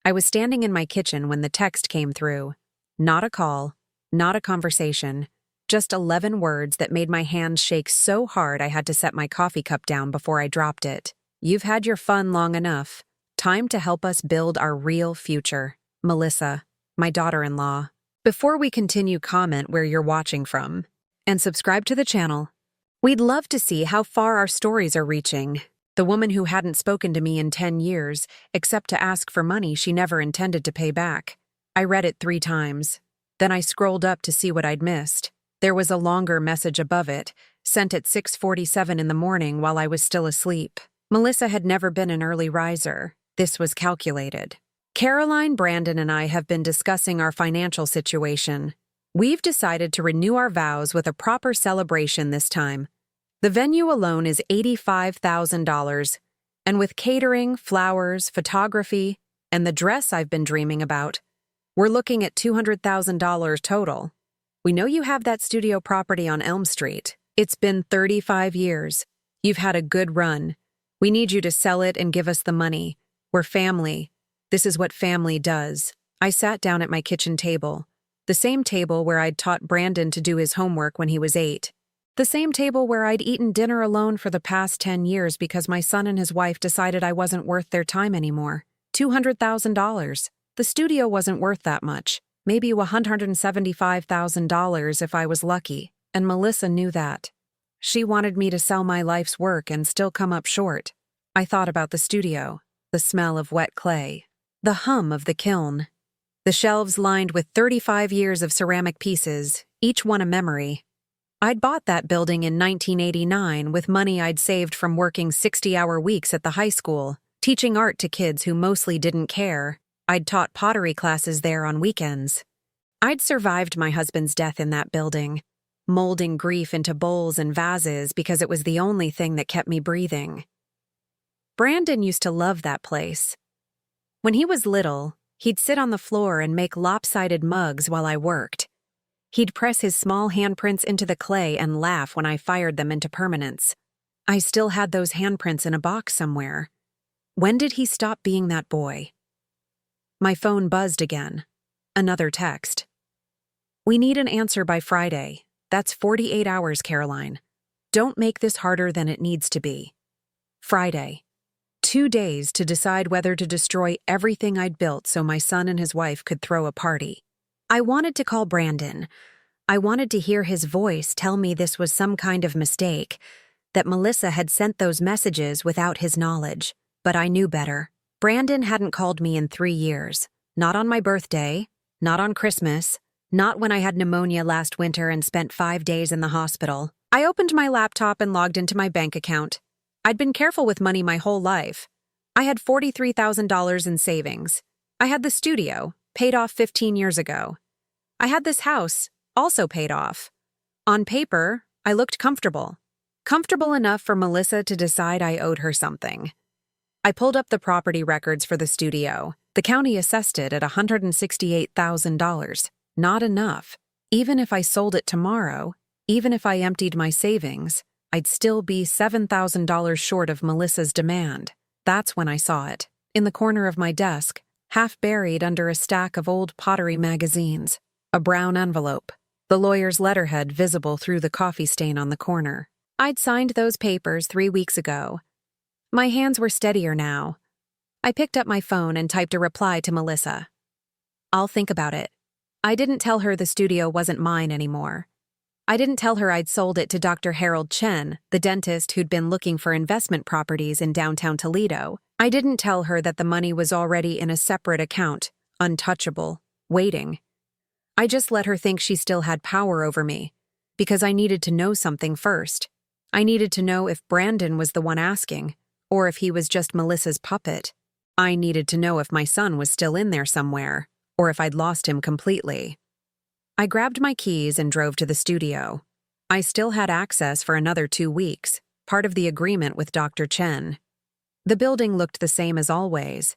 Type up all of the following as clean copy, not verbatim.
I was standing in my kitchen when the text came through. Not a call, not a conversation, just 11 words that made my hands shake so hard I had to set my coffee cup down before I dropped it. You've had your fun long enough. Time to help us build our real future. Melissa, my daughter-in-law. Before we continue, comment where you're watching from and subscribe to the channel. We'd love to see how far our stories are reaching. The woman who hadn't spoken to me in 10 years, except to ask for money she never intended to pay back. I read it 3 times. Then I scrolled up to see what I'd missed. There was a longer message above it, sent at 6:47 in the morning while I was still asleep. Melissa had never been an early riser. This was calculated. Caroline, Brandon, and I have been discussing our financial situation. We've decided to renew our vows with a proper celebration this time. The venue alone is $85,000, and with catering, flowers, photography, and the dress I've been dreaming about, we're looking at $200,000 total. We know you have that studio property on Elm Street. It's been 35 years. You've had a good run. We need you to sell it and give us the money. We're family. This is what family does. I sat down at my kitchen table, the same table where I'd taught Brandon to do his homework when he was 8. The same table where I'd eaten dinner alone for the past 10 years because my son and his wife decided I wasn't worth their time anymore. $200,000. The studio wasn't worth that much. Maybe $175,000 if I was lucky, and Melissa knew that. She wanted me to sell my life's work and still come up short. I thought about the studio, the smell of wet clay, the hum of the kiln, the shelves lined with 35 years of ceramic pieces, each one a memory. I'd bought that building in 1989 with money I'd saved from working 60-hour weeks at the high school, teaching art to kids who mostly didn't care. I'd taught pottery classes there on weekends. I'd survived my husband's death in that building, molding grief into bowls and vases because it was the only thing that kept me breathing. Brandon used to love that place. When he was little, he'd sit on the floor and make lopsided mugs while I worked. He'd press his small handprints into the clay and laugh when I fired them into permanence. I still had those handprints in a box somewhere. When did he stop being that boy? My phone buzzed again. Another text. We need an answer by Friday. That's 48 hours, Caroline. Don't make this harder than it needs to be. Friday. 2 days to decide whether to destroy everything I'd built so my son and his wife could throw a party. I wanted to call Brandon. I wanted to hear his voice tell me this was some kind of mistake, that Melissa had sent those messages without his knowledge. But I knew better. Brandon hadn't called me in 3 years. Not on my birthday, not on Christmas, not when I had pneumonia last winter and spent 5 days in the hospital. I opened my laptop and logged into my bank account. I'd been careful with money my whole life. I had $43,000 in savings. I had the studio, paid off 15 years ago. I had this house, also paid off. On paper, I looked comfortable. Comfortable enough for Melissa to decide I owed her something. I pulled up the property records for the studio. The county assessed it at $168,000. Not enough. Even if I sold it tomorrow, even if I emptied my savings, I'd still be $7,000 short of Melissa's demand. That's when I saw it, in the corner of my desk, half buried under a stack of old pottery magazines. A brown envelope, the lawyer's letterhead visible through the coffee stain on the corner. I'd signed those papers 3 weeks ago. My hands were steadier now. I picked up my phone and typed a reply to Melissa. I'll think about it. I didn't tell her the studio wasn't mine anymore. I didn't tell her I'd sold it to Dr. Harold Chen, the dentist who'd been looking for investment properties in downtown Toledo. I didn't tell her that the money was already in a separate account, untouchable, waiting. I just let her think she still had power over me, because I needed to know something first. I needed to know if Brandon was the one asking, or if he was just Melissa's puppet. I needed to know if my son was still in there somewhere, or if I'd lost him completely. I grabbed my keys and drove to the studio. I still had access for another 2 weeks, part of the agreement with Dr. Chen. The building looked the same as always.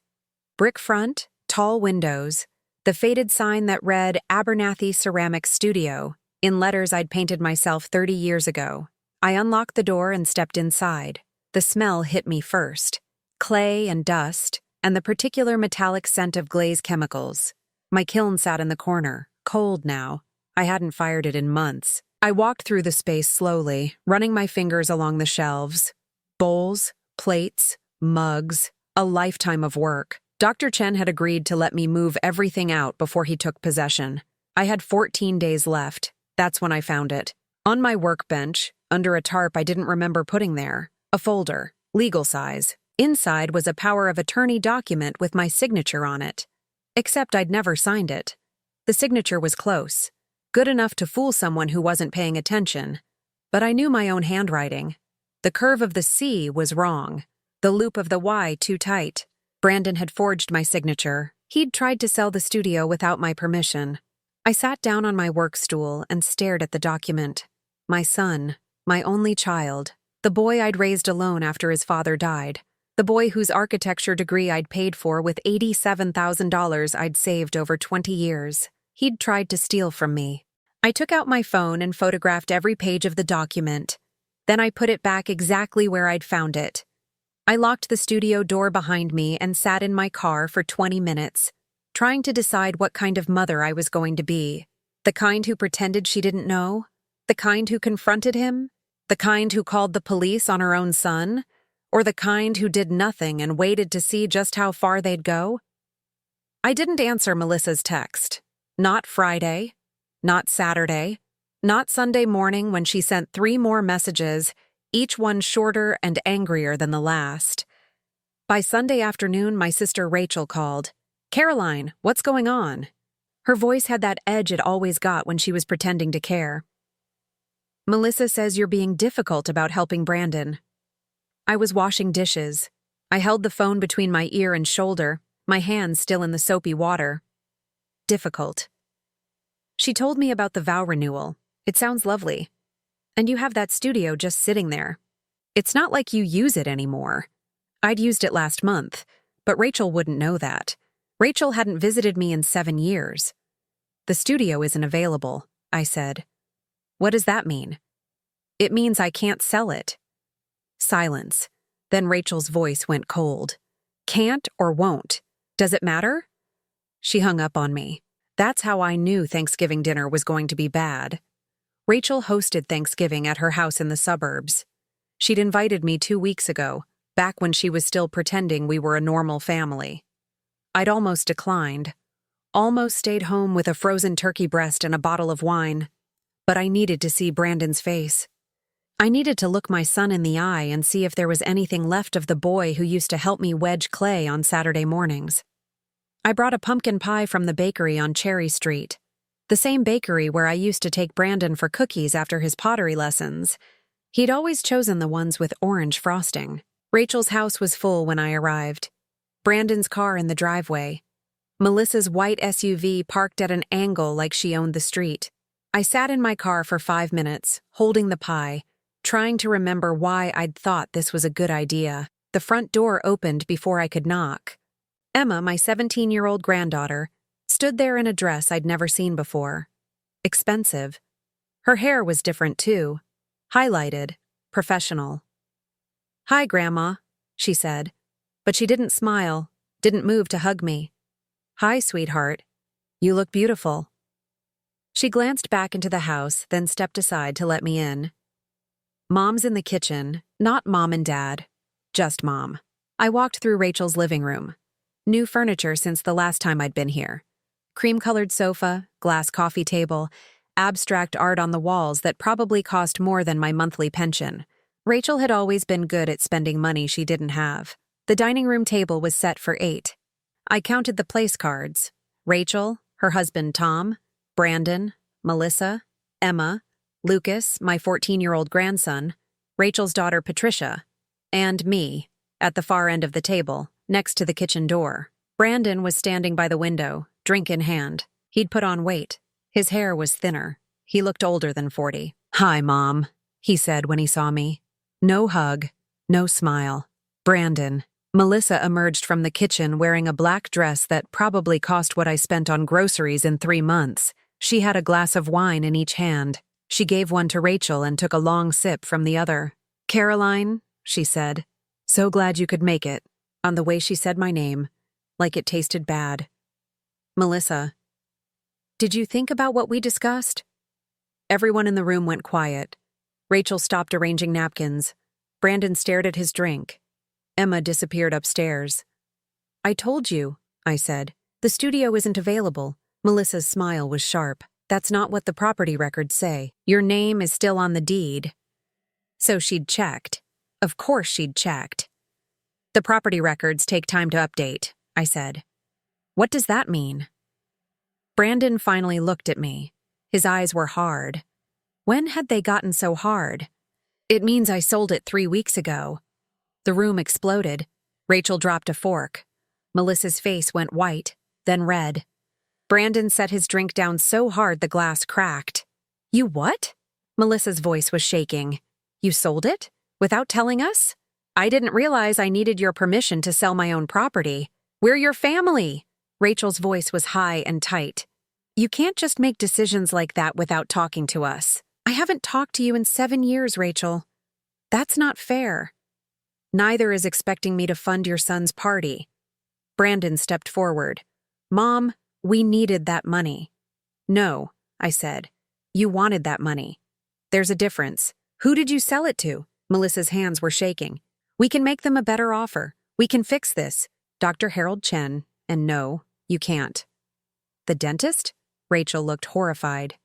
Brick front, tall windows, the faded sign that read Abernathy Ceramics Studio, in letters I'd painted myself 30 years ago. I unlocked the door and stepped inside. The smell hit me first. Clay and dust, and the particular metallic scent of glaze chemicals. My kiln sat in the corner, cold now. I hadn't fired it in months. I walked through the space slowly, running my fingers along the shelves. Bowls, plates, mugs, a lifetime of work. Dr. Chen had agreed to let me move everything out before he took possession. I had 14 days left. That's when I found it. On my workbench, under a tarp I didn't remember putting there. A folder, legal size. Inside was a power of attorney document with my signature on it. Except I'd never signed it. The signature was close. Good enough to fool someone who wasn't paying attention. But I knew my own handwriting. The curve of the C was wrong. The loop of the Y too tight. Brandon had forged my signature. He'd tried to sell the studio without my permission. I sat down on my work stool and stared at the document. My son, my only child, the boy I'd raised alone after his father died, the boy whose architecture degree I'd paid for with $87,000 I'd saved over 20 years. He'd tried to steal from me. I took out my phone and photographed every page of the document. Then I put it back exactly where I'd found it. I locked the studio door behind me and sat in my car for 20 minutes, trying to decide what kind of mother I was going to be. The kind who pretended she didn't know? The kind who confronted him? The kind who called the police on her own son? Or the kind who did nothing and waited to see just how far they'd go? I didn't answer Melissa's text. Not Friday, not Saturday, not Sunday morning when she sent 3 more messages, each one shorter and angrier than the last. By Sunday afternoon, my sister Rachel called. "Caroline, what's going on?" Her voice had that edge it always got when she was pretending to care. "Melissa says you're being difficult about helping Brandon." I was washing dishes. I held the phone between my ear and shoulder, my hands still in the soapy water. Difficult. She told me about the vow renewal. It sounds lovely. And you have that studio just sitting there. It's not like you use it anymore. I'd used it last month, but Rachel wouldn't know that. Rachel hadn't visited me in 7 years. "The studio isn't available," I said. "What does that mean?" "It means I can't sell it." Silence. Then Rachel's voice went cold. "Can't or won't? Does it matter?" She hung up on me. That's how I knew Thanksgiving dinner was going to be bad. Rachel hosted Thanksgiving at her house in the suburbs. She'd invited me 2 weeks ago, back when she was still pretending we were a normal family. I'd almost declined. Almost stayed home with a frozen turkey breast and a bottle of wine. But I needed to see Brandon's face. I needed to look my son in the eye and see if there was anything left of the boy who used to help me wedge clay on Saturday mornings. I brought a pumpkin pie from the bakery on Cherry Street. The same bakery where I used to take Brandon for cookies after his pottery lessons. He'd always chosen the ones with orange frosting. Rachel's house was full when I arrived. Brandon's car in the driveway. Melissa's white SUV parked at an angle like she owned the street. I sat in my car for 5 minutes, holding the pie, trying to remember why I'd thought this was a good idea. The front door opened before I could knock. Emma, my 17-year-old granddaughter, stood there in a dress I'd never seen before. Expensive. Her hair was different too. Highlighted. Professional. "Hi, Grandma," she said. But she didn't smile, didn't move to hug me. "Hi, sweetheart. You look beautiful." She glanced back into the house, then stepped aside to let me in. Mom's in the kitchen, not Mom and Dad, just Mom. I walked through Rachel's living room. New furniture since the last time I'd been here. Cream-colored sofa, glass coffee table, abstract art on the walls that probably cost more than my monthly pension. Rachel had always been good at spending money she didn't have. The dining room table was set for 8. I counted the place cards. Rachel, her husband Tom, Brandon, Melissa, Emma, Lucas, my 14-year-old grandson, Rachel's daughter Patricia, and me, at the far end of the table, next to the kitchen door. Brandon was standing by the window, drink in hand. He'd put on weight. His hair was thinner. He looked older than 40. "Hi, Mom," he said when he saw me. No hug, no smile. Brandon. Melissa emerged from the kitchen wearing a black dress that probably cost what I spent on groceries in 3 months. She had a glass of wine in each hand. She gave one to Rachel and took a long sip from the other. "Caroline," she said. "So glad you could make it." On the way she said my name, like it tasted bad. Melissa, did you think about what we discussed? Everyone in the room went quiet. Rachel stopped arranging napkins. Brandon stared at his drink. Emma disappeared upstairs. I told you, I said. The studio isn't available. Melissa's smile was sharp. That's not what the property records say. Your name is still on the deed. So she'd checked. Of course she'd checked. The property records take time to update, I said. What does that mean? Brandon finally looked at me. His eyes were hard. When had they gotten so hard? It means I sold it 3 weeks ago. The room exploded. Rachel dropped a fork. Melissa's face went white, then red. Brandon set his drink down so hard the glass cracked. You what? Melissa's voice was shaking. You sold it? Without telling us? I didn't realize I needed your permission to sell my own property. We're your family. Rachel's voice was high and tight. You can't just make decisions like that without talking to us. I haven't talked to you in 7 years, Rachel. That's not fair. Neither is expecting me to fund your son's party. Brandon stepped forward. Mom, we needed that money. No, I said. You wanted that money. There's a difference. Who did you sell it to? Melissa's hands were shaking. We can make them a better offer. We can fix this. Dr. Harold Chen. And no, you can't. The dentist? Rachel looked horrified.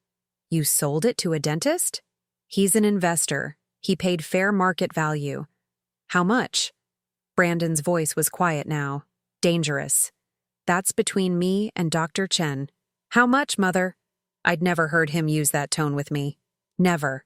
You sold it to a dentist? He's an investor. He paid fair market value. How much? Brandon's voice was quiet now. Dangerous. That's between me and Dr. Chen. How much, Mother? I'd never heard him use that tone with me. Never.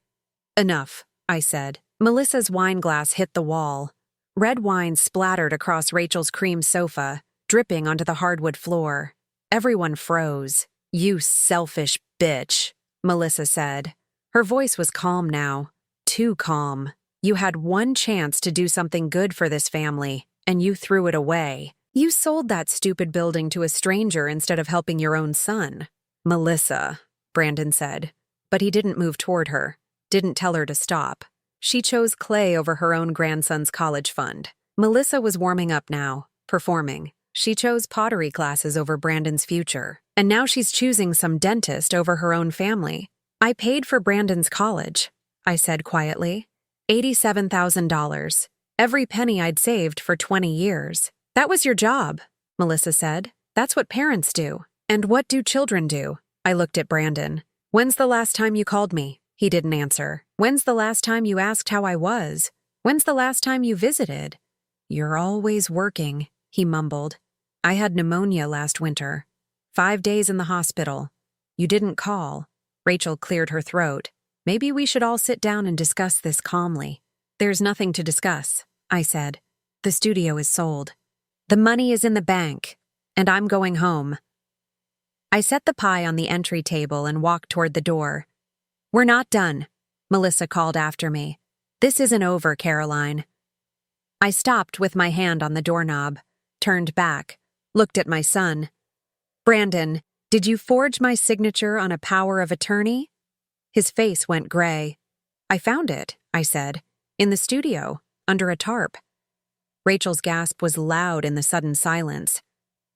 Enough, I said. Melissa's wine glass hit the wall. Red wine splattered across Rachel's cream sofa, dripping onto the hardwood floor. Everyone froze. You selfish bitch, Melissa said. Her voice was calm now. Too calm. You had one chance to do something good for this family, and you threw it away. You sold that stupid building to a stranger instead of helping your own son. Melissa, Brandon said. But he didn't move toward her, didn't tell her to stop. She chose clay over her own grandson's college fund. Melissa was warming up now, performing. She chose pottery classes over Brandon's future. And now she's choosing some dentist over her own family. I paid for Brandon's college, I said quietly. $87,000. Every penny I'd saved for 20 years. That was your job, Melissa said. That's what parents do. And what do children do? I looked at Brandon. When's the last time you called me? He didn't answer. When's the last time you asked how I was? When's the last time you visited? You're always working, he mumbled. I had pneumonia last winter. 5 days in the hospital. You didn't call. Rachel cleared her throat. Maybe we should all sit down and discuss this calmly. There's nothing to discuss, I said. The studio is sold. The money is in the bank, and I'm going home. I set the pie on the entry table and walked toward the door. We're not done, Melissa called after me. This isn't over, Caroline. I stopped with my hand on the doorknob, turned back, looked at my son. Brandon, did you forge my signature on a power of attorney? His face went gray. I found it, I said, in the studio, under a tarp. Rachel's gasp was loud in the sudden silence.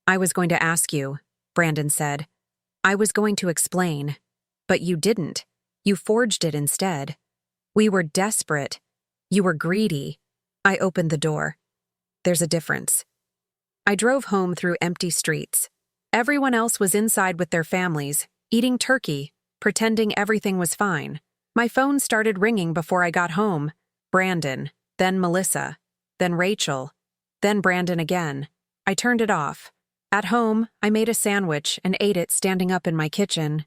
I was going to ask you, Brandon said. I was going to explain. But you didn't. You forged it instead. We were desperate. You were greedy. I opened the door. There's a difference. I drove home through empty streets. Everyone else was inside with their families, eating turkey, pretending everything was fine. My phone started ringing before I got home. Brandon, then Melissa, then Rachel, then Brandon again. I turned it off. At home, I made a sandwich and ate it standing up in my kitchen.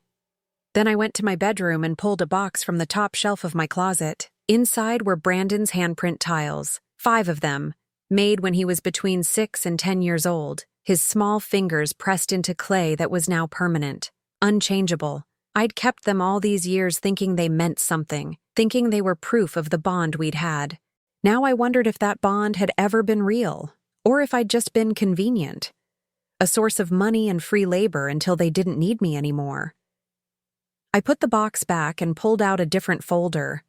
Then I went to my bedroom and pulled a box from the top shelf of my closet. Inside were Brandon's handprint tiles, 5 of them, made when he was between 6 and 10 years old, his small fingers pressed into clay that was now permanent, unchangeable. I'd kept them all these years thinking they meant something, thinking they were proof of the bond we'd had. Now I wondered if that bond had ever been real, or if I'd just been convenient. A source of money and free labor until they didn't need me anymore. I put the box back and pulled out a different folder,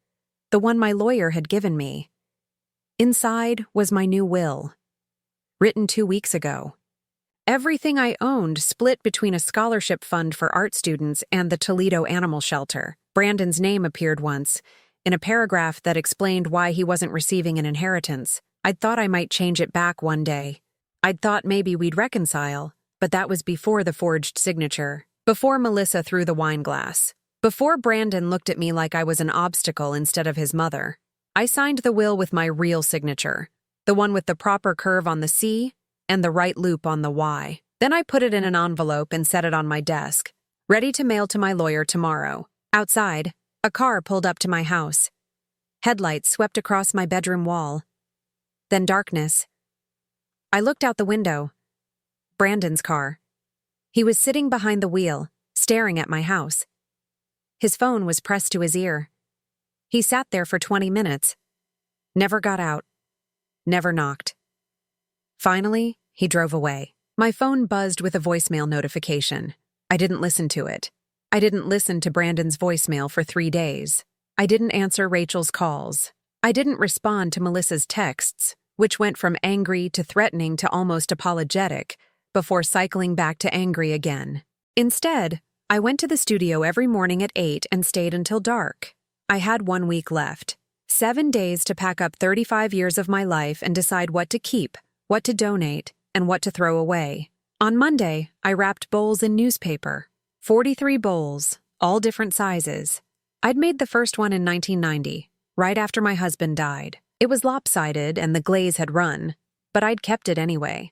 the one my lawyer had given me. Inside was my new will, written 2 weeks ago. Everything I owned split between a scholarship fund for art students and the Toledo Animal Shelter. Brandon's name appeared once, in a paragraph that explained why he wasn't receiving an inheritance. I'd thought I might change it back one day. I'd thought maybe we'd reconcile, but that was before the forged signature, before Melissa threw the wine glass, before Brandon looked at me like I was an obstacle instead of his mother. I signed the will with my real signature, the one with the proper curve on the C and the right loop on the Y. Then I put it in an envelope and set it on my desk, ready to mail to my lawyer tomorrow. Outside, a car pulled up to my house. Headlights swept across my bedroom wall. Then darkness. I looked out the window. Brandon's car. He was sitting behind the wheel, staring at my house. His phone was pressed to his ear. He sat there for 20 minutes. Never got out. Never knocked. Finally, he drove away. My phone buzzed with a voicemail notification. I didn't listen to it. I didn't listen to Brandon's voicemail for 3 days. I didn't answer Rachel's calls. I didn't respond to Melissa's texts, which went from angry to threatening to almost apologetic, before cycling back to angry again. Instead, I went to the studio every morning at 8 and stayed until dark. I had 1 week left. 7 days to pack up 35 years of my life and decide what to keep, what to donate, and what to throw away. On Monday, I wrapped bowls in newspaper. 43 bowls, all different sizes. I'd made the first one in 1990, right after my husband died. It was lopsided and the glaze had run, but I'd kept it anyway.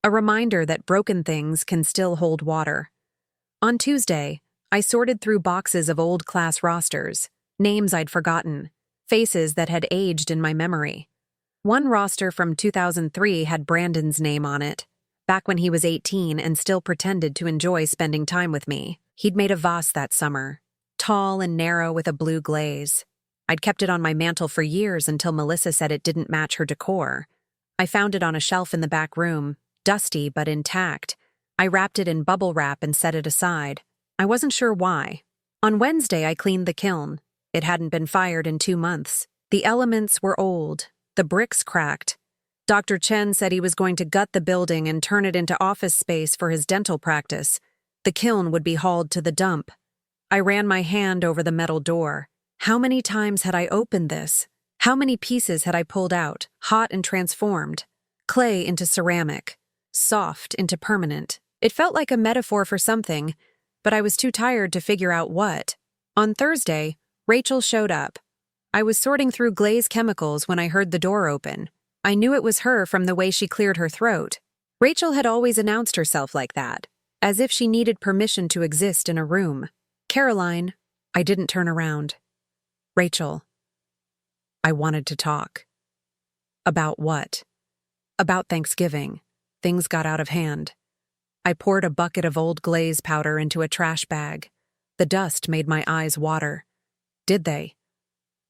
A reminder that broken things can still hold water. On Tuesday, I sorted through boxes of old class rosters, names I'd forgotten, faces that had aged in my memory. One roster from 2003 had Brandon's name on it, back when he was 18 and still pretended to enjoy spending time with me. He'd made a vase that summer, tall and narrow with a blue glaze. I'd kept it on my mantel for years until Melissa said it didn't match her decor. I found it on a shelf in the back room, dusty but intact. I wrapped it in bubble wrap and set it aside. I wasn't sure why. On Wednesday, I cleaned the kiln. It hadn't been fired in 2 months. The elements were old. The bricks cracked. Dr. Chen said he was going to gut the building and turn it into office space for his dental practice. The kiln would be hauled to the dump. I ran my hand over the metal door. How many times had I opened this? How many pieces had I pulled out, hot and transformed? Clay into ceramic, soft into permanent. It felt like a metaphor for something, but I was too tired to figure out what. On Thursday, Rachel showed up. I was sorting through glaze chemicals when I heard the door open. I knew it was her from the way she cleared her throat. Rachel had always announced herself like that, as if she needed permission to exist in a room. Caroline, I didn't turn around. Rachel. I wanted to talk. About what? About Thanksgiving. Things got out of hand. I poured a bucket of old glaze powder into a trash bag. The dust made my eyes water. Did they?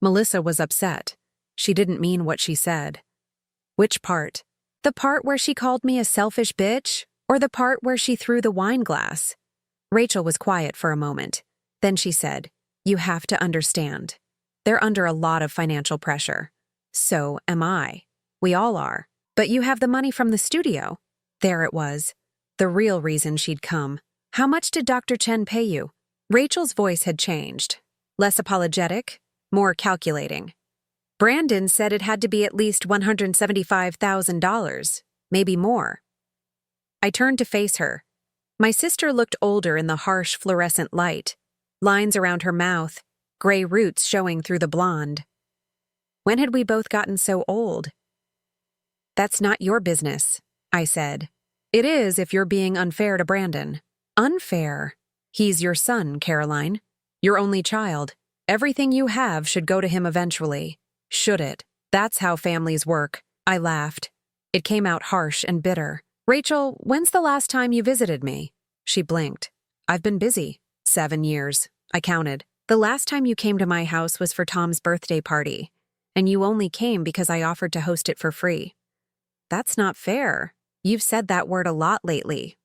Melissa was upset. She didn't mean what she said. Which part? The part where she called me a selfish bitch, or the part where she threw the wine glass? Rachel was quiet for a moment. Then she said, "You have to understand. They're under a lot of financial pressure. So am I. We all are. But you have the money from the studio." There it was. The real reason she'd come. "How much did Dr. Chen pay you?" Rachel's voice had changed. Less apologetic, more calculating. Brandon said it had to be at least $175,000, maybe more. I turned to face her. My sister looked older in the harsh fluorescent light, lines around her mouth, gray roots showing through the blonde. When had we both gotten so old? "That's not your business," I said. "It is if you're being unfair to Brandon." "Unfair? He's your son, Caroline. Your only child. Everything you have should go to him eventually. Should it? That's how families work." I laughed. It came out harsh and bitter. "Rachel, when's the last time you visited me?" She blinked. "I've been busy." 7 years. I counted. "The last time you came to my house was for Tom's birthday party, and you only came because I offered to host it for free." "That's not fair. You've said that word a lot lately."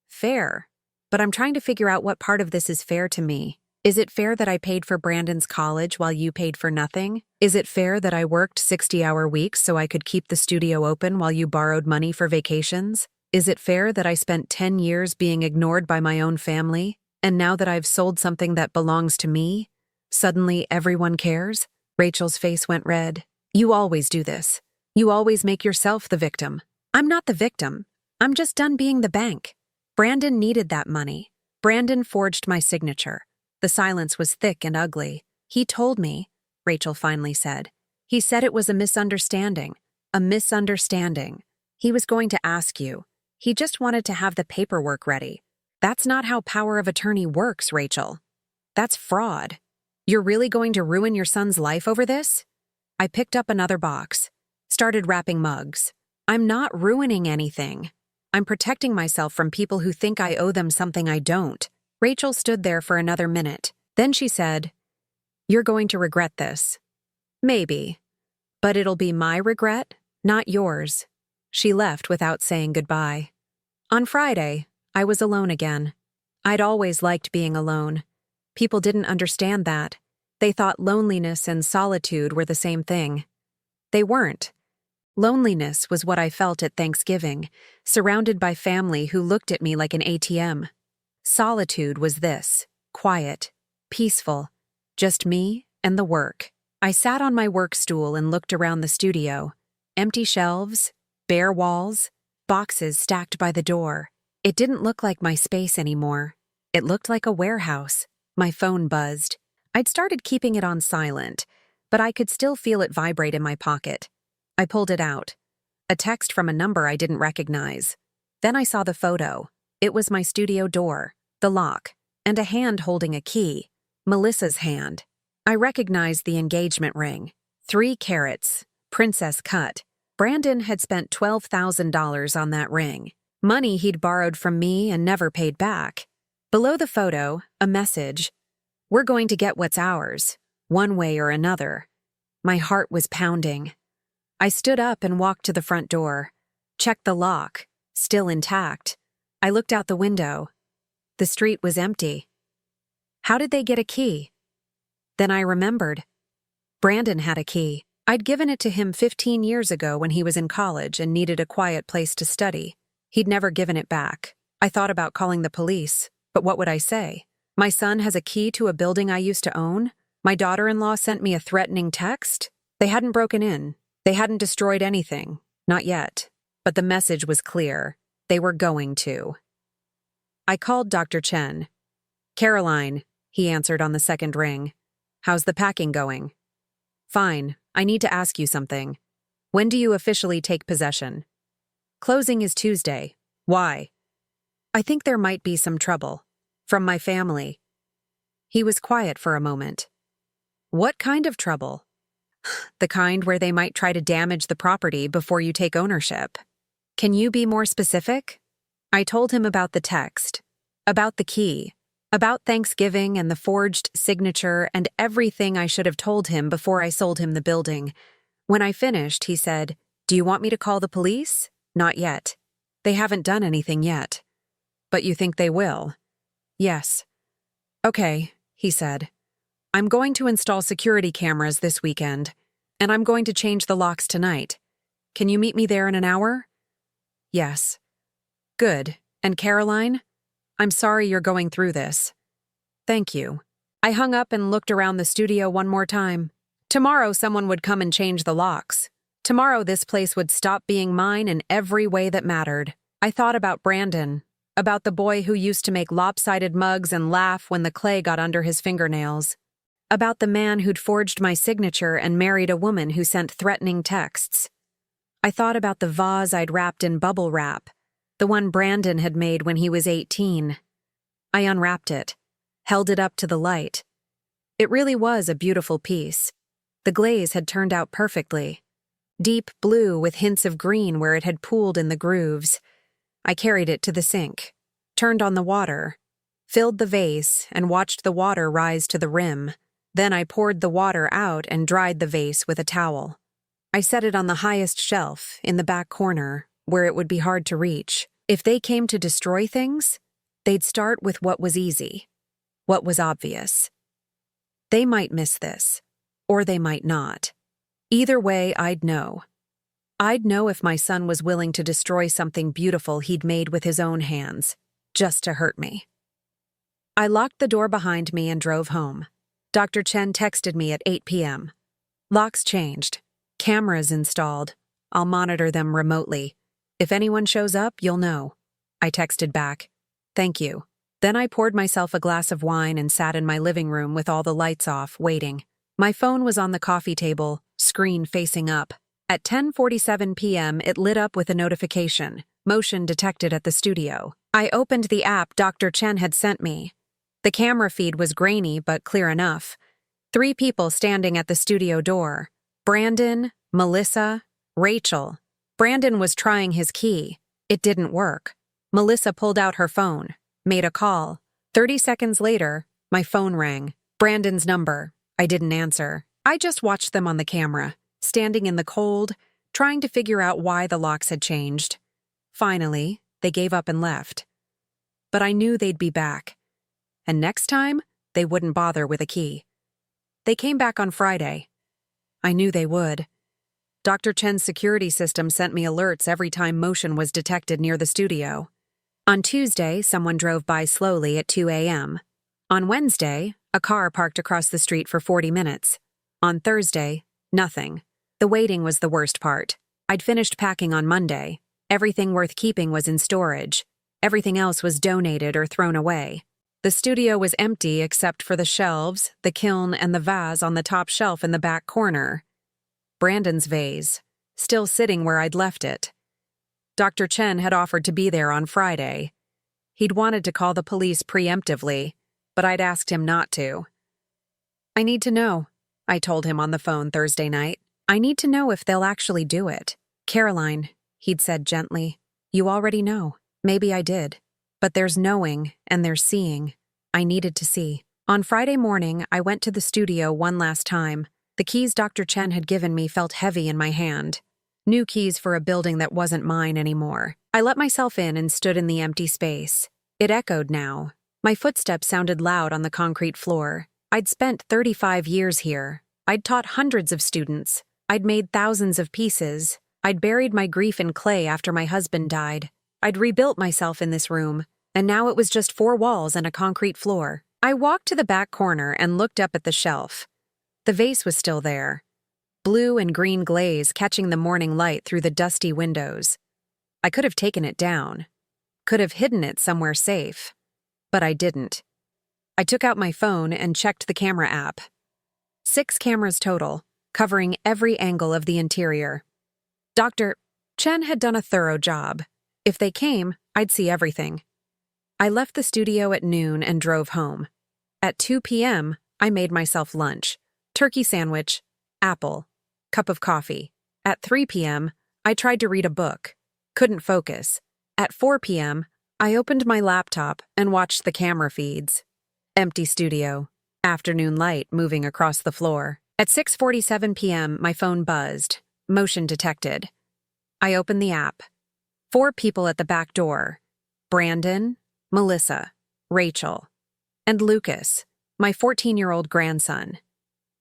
"Fair. But I'm trying to figure out what part of this is fair to me. Is it fair that I paid for Brandon's college while you paid for nothing? Is it fair that I worked 60-hour weeks so I could keep the studio open while you borrowed money for vacations? Is it fair that I spent 10 years being ignored by my own family, and now that I've sold something that belongs to me, suddenly everyone cares? Rachel's face went red. You always do this. You always make yourself the victim. I'm not the victim. I'm just done being the bank. Brandon needed that money. Brandon forged my signature. The silence was thick and ugly. He told me, Rachel finally said. He said it was a misunderstanding. A misunderstanding. He was going to ask you. He just wanted to have the paperwork ready. That's not how power of attorney works, Rachel. That's fraud. You're really going to ruin your son's life over this? I picked up another box, started wrapping mugs. I'm not ruining anything. I'm protecting myself from people who think I owe them something I don't. Rachel stood there for another minute. Then she said, You're going to regret this. Maybe. But it'll be my regret, not yours. She left without saying goodbye. On Friday, I was alone again. I'd always liked being alone. People didn't understand that. They thought loneliness and solitude were the same thing. They weren't. Loneliness was what I felt at Thanksgiving, surrounded by family who looked at me like an ATM. Solitude was this, quiet, peaceful, just me and the work. I sat on my work stool and looked around the studio. Empty shelves, bare walls, boxes stacked by the door. It didn't look like my space anymore. It looked like a warehouse. My phone buzzed. I'd started keeping it on silent, but I could still feel it vibrate in my pocket. I pulled it out. A text from a number I didn't recognize. Then I saw the photo. It was my studio door, the lock, and a hand holding a key. Melissa's hand. I recognized the engagement ring. 3 carats, princess cut. Brandon had spent $12,000 on that ring. Money he'd borrowed from me and never paid back. Below the photo, a message. We're going to get what's ours, one way or another. My heart was pounding. I stood up and walked to the front door, checked the lock, still intact. I looked out the window. The street was empty. How did they get a key? Then I remembered. Brandon had a key. I'd given it to him 15 years ago when he was in college and needed a quiet place to study. He'd never given it back. I thought about calling the police, but what would I say? My son has a key to a building I used to own? My daughter-in-law sent me a threatening text? They hadn't broken in. They hadn't destroyed anything. Not yet. But the message was clear. They were going to. I called Dr. Chen. Caroline, he answered on the second ring. How's the packing going? Fine. I need to ask you something. When do you officially take possession? Closing is Tuesday. Why? I think there might be some trouble. From my family. He was quiet for a moment. What kind of trouble? The kind where they might try to damage the property before you take ownership. Can you be more specific? I told him about the text, about the key, about Thanksgiving and the forged signature and everything I should have told him before I sold him the building. When I finished, he said, Do you want me to call the police? Not yet. They haven't done anything yet. But you think they will? Yes. Okay, he said. I'm going to install security cameras this weekend, and I'm going to change the locks tonight. Can you meet me there in an hour? Yes. Good. And Caroline? I'm sorry you're going through this. Thank you. I hung up and looked around the studio one more time. Tomorrow someone would come and change the locks. Tomorrow this place would stop being mine in every way that mattered. I thought about Brandon, about the boy who used to make lopsided mugs and laugh when the clay got under his fingernails, about the man who'd forged my signature and married a woman who sent threatening texts. I thought about the vase I'd wrapped in bubble wrap, the one Brandon had made when he was 18. I unwrapped it, held it up to the light. It really was a beautiful piece. The glaze had turned out perfectly. Deep blue with hints of green where it had pooled in the grooves. I carried it to the sink, turned on the water, filled the vase, and watched the water rise to the rim. Then I poured the water out and dried the vase with a towel. I set it on the highest shelf, in the back corner, where it would be hard to reach. If they came to destroy things, they'd start with what was easy, what was obvious. They might miss this, or they might not. Either way, I'd know. I'd know if my son was willing to destroy something beautiful he'd made with his own hands, just to hurt me. I locked the door behind me and drove home. Dr. Chen texted me at 8 p.m. Locks changed. Cameras installed. I'll monitor them remotely. If anyone shows up, you'll know. I texted back. Thank you. Then I poured myself a glass of wine and sat in my living room with all the lights off, waiting. My phone was on the coffee table, screen facing up. At 10:47 p.m., it lit up with a notification. Motion detected at the studio. I opened the app Dr. Chen had sent me. The camera feed was grainy but clear enough. 3 people standing at the studio door. Brandon, Melissa, Rachel. Brandon was trying his key. It didn't work. Melissa pulled out her phone, made a call. 30 seconds later, my phone rang. Brandon's number. I didn't answer. I just watched them on the camera, standing in the cold, trying to figure out why the locks had changed. Finally, they gave up and left. But I knew they'd be back. And next time, they wouldn't bother with a key. They came back on Friday. I knew they would. Dr. Chen's security system sent me alerts every time motion was detected near the studio. On Tuesday, someone drove by slowly at 2 a.m. On Wednesday, a car parked across the street for 40 minutes. On Thursday, nothing. The waiting was the worst part. I'd finished packing on Monday. Everything worth keeping was in storage. Everything else was donated or thrown away. The studio was empty except for the shelves, the kiln, and the vase on the top shelf in the back corner. Brandon's vase, still sitting where I'd left it. Dr. Chen had offered to be there on Friday. He'd wanted to call the police preemptively, but I'd asked him not to. I need to know, I told him on the phone Thursday night. I need to know if they'll actually do it. Caroline, he'd said gently, you already know. Maybe I did. But there's knowing and there's seeing. I needed to see. On Friday morning, I went to the studio one last time. The keys Dr. Chen had given me felt heavy in my hand. New keys for a building that wasn't mine anymore. I let myself in and stood in the empty space. It echoed now. My footsteps sounded loud on the concrete floor. I'd spent 35 years here. I'd taught hundreds of students. I'd made thousands of pieces. I'd buried my grief in clay after my husband died. I'd rebuilt myself in this room, and now it was just 4 walls and a concrete floor. I walked to the back corner and looked up at the shelf. The vase was still there, blue and green glaze catching the morning light through the dusty windows. I could have taken it down, could have hidden it somewhere safe, but I didn't. I took out my phone and checked the camera app. 6 cameras total, covering every angle of the interior. Dr. Chen had done a thorough job. If they came, I'd see everything. I left the studio at noon and drove home. At 2 p.m., I made myself lunch. Turkey sandwich, apple, cup of coffee. At 3 p.m., I tried to read a book. Couldn't focus. At 4 p.m., I opened my laptop and watched the camera feeds. Empty studio. Afternoon light moving across the floor. At 6:47 p.m., my phone buzzed. Motion detected. I opened the app. 4 people at the back door. Brandon, Melissa, Rachel, and Lucas, my 14-year-old grandson.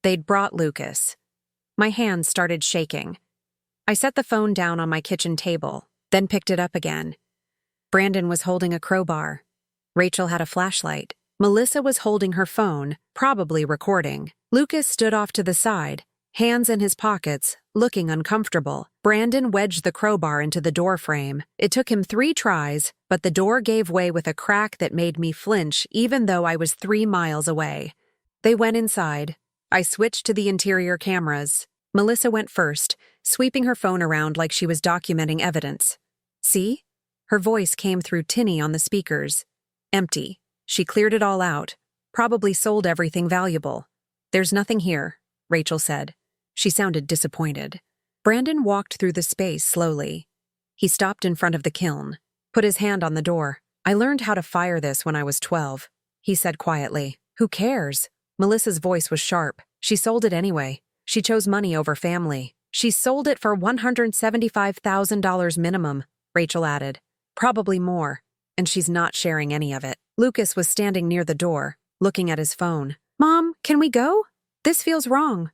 They'd brought Lucas. My hands started shaking. I set the phone down on my kitchen table, then picked it up again. Brandon was holding a crowbar. Rachel had a flashlight. Melissa was holding her phone, probably recording. Lucas stood off to the side, hands in his pockets, looking uncomfortable. Brandon wedged the crowbar into the door frame. It took him 3 tries, but the door gave way with a crack that made me flinch even though I was 3 miles away. They went inside. I switched to the interior cameras. Melissa went first, sweeping her phone around like she was documenting evidence. See? Her voice came through tinny on the speakers. Empty. She cleared it all out. Probably sold everything valuable. There's nothing here, Rachel said. She sounded disappointed. Brandon walked through the space slowly. He stopped in front of the kiln, put his hand on the door. I learned how to fire this when I was 12, he said quietly. Who cares? Melissa's voice was sharp. She sold it anyway. She chose money over family. She sold it for $175,000 minimum, Rachel added. Probably more, and she's not sharing any of it. Lucas was standing near the door, looking at his phone. Mom, can we go? This feels wrong.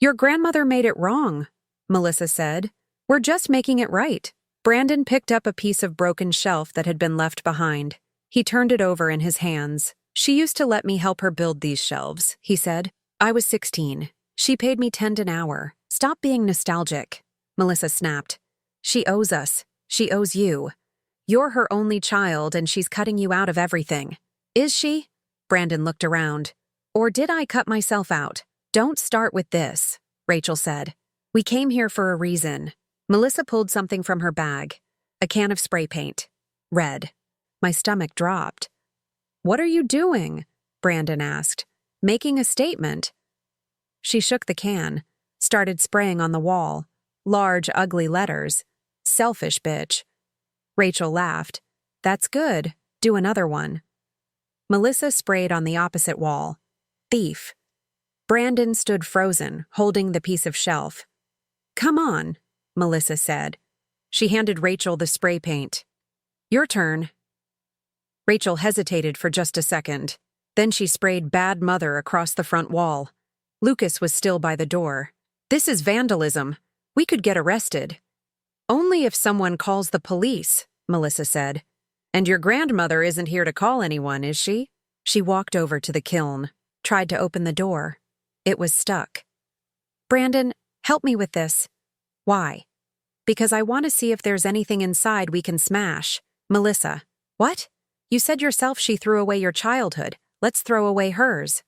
Your grandmother made it wrong, Melissa said. We're just making it right. Brandon picked up a piece of broken shelf that had been left behind. He turned it over in his hands. She used to let me help her build these shelves, he said. I was 16. She paid me $10 an hour. Stop being nostalgic. Melissa snapped. She owes us. She owes you. You're her only child and she's cutting you out of everything. Is she? Brandon looked around. Or did I cut myself out? Don't start with this, Rachel said. We came here for a reason. Melissa pulled something from her bag. A can of spray paint. Red. My stomach dropped. What are you doing? Brandon asked. Making a statement. She shook the can, started spraying on the wall. Large, ugly letters. Selfish bitch. Rachel laughed. That's good. Do another one. Melissa sprayed on the opposite wall. Thief. Brandon stood frozen, holding the piece of shelf. Come on, Melissa said. She handed Rachel the spray paint. Your turn. Rachel hesitated for just a second. Then she sprayed bad mother across the front wall. Lucas was still by the door. This is vandalism. We could get arrested. Only if someone calls the police, Melissa said. And your grandmother isn't here to call anyone, is she? She walked over to the kiln, tried to open the door. It was stuck. Brandon, help me with this. Why? Because I want to see if there's anything inside we can smash. Melissa. What? You said yourself she threw away your childhood. Let's throw away hers.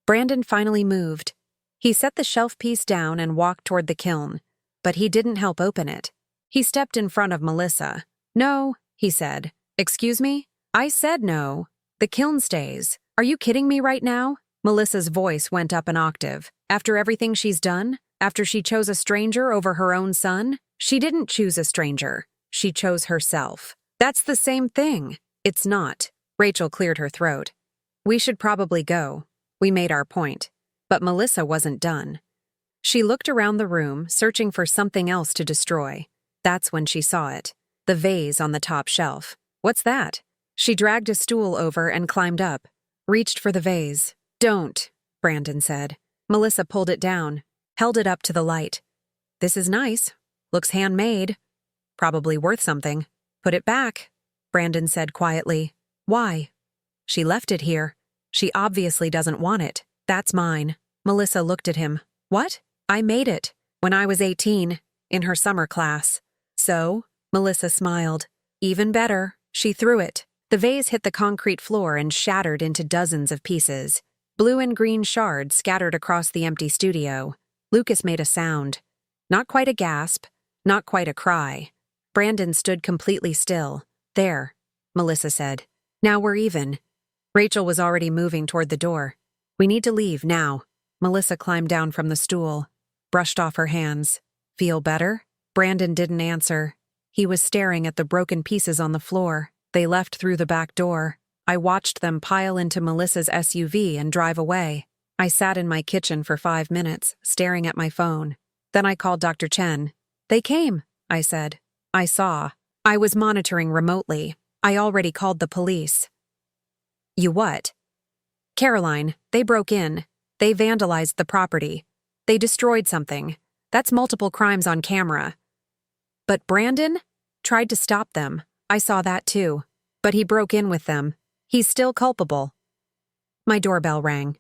Brandon finally moved. He set the shelf piece down and walked toward the kiln, but he didn't help open it. He stepped in front of Melissa. No, he said. Excuse me? I said no. The kiln stays. Are you kidding me right now? Melissa's voice went up an octave. After everything she's done? After she chose a stranger over her own son? She didn't choose a stranger. She chose herself. That's the same thing. It's not. Rachel cleared her throat. We should probably go. We made our point. But Melissa wasn't done. She looked around the room, searching for something else to destroy. That's when she saw it. The vase on the top shelf. What's that? She dragged a stool over and climbed up. Reached for the vase. Don't, Brandon said. Melissa pulled it down, held it up to the light. This is nice. Looks handmade. Probably worth something. Put it back, Brandon said quietly. Why? She left it here. She obviously doesn't want it. That's mine. Melissa looked at him. What? I made it. When I was 18, in her summer class. So? Melissa smiled. Even better. She threw it. The vase hit the concrete floor and shattered into dozens of pieces. Blue and green shards scattered across the empty studio. Lucas made a sound. Not quite a gasp, not quite a cry. Brandon stood completely still. There, Melissa said. Now we're even. Rachel was already moving toward the door. We need to leave now. Melissa climbed down from the stool, brushed off her hands. Feel better? Brandon didn't answer. He was staring at the broken pieces on the floor. They left through the back door. I watched them pile into Melissa's SUV and drive away. I sat in my kitchen for 5 minutes, staring at my phone. Then I called Dr. Chen. They came, I said. I saw. I was monitoring remotely. I already called the police. You what? Caroline, they broke in. They vandalized the property. They destroyed something. That's multiple crimes on camera. But Brandon tried to stop them. I saw that too. But he broke in with them. He's still culpable. My doorbell rang.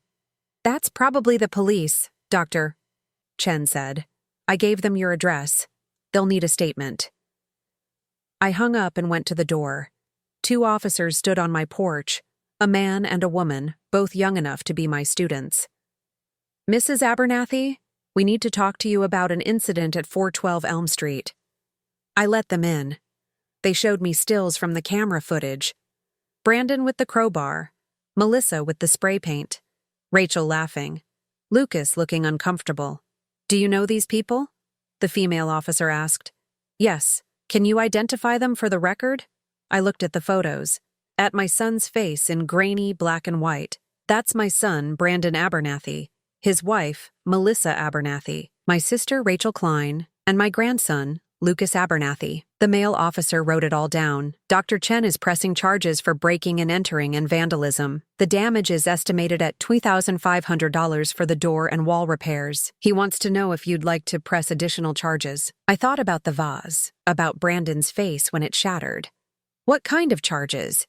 That's probably the police, Dr. Chen said. I gave them your address. They'll need a statement. I hung up and went to the door. 2 officers stood on my porch, a man and a woman, both young enough to be my students. Mrs. Abernathy, we need to talk to you about an incident at 412 Elm Street. I let them in. They showed me stills from the camera footage. Brandon with the crowbar, Melissa with the spray paint, Rachel laughing, Lucas looking uncomfortable. Do you know these people? The female officer asked. Yes. Can you identify them for the record? I looked at the photos. At my son's face in grainy black and white. That's my son, Brandon Abernathy. His wife, Melissa Abernathy. My sister, Rachel Klein. And my grandson, Lucas Abernathy. The male officer wrote it all down. Dr. Chen is pressing charges for breaking and entering and vandalism. The damage is estimated at $2,500 for the door and wall repairs. He wants to know if you'd like to press additional charges. I thought about the vase, about Brandon's face when it shattered. What kind of charges?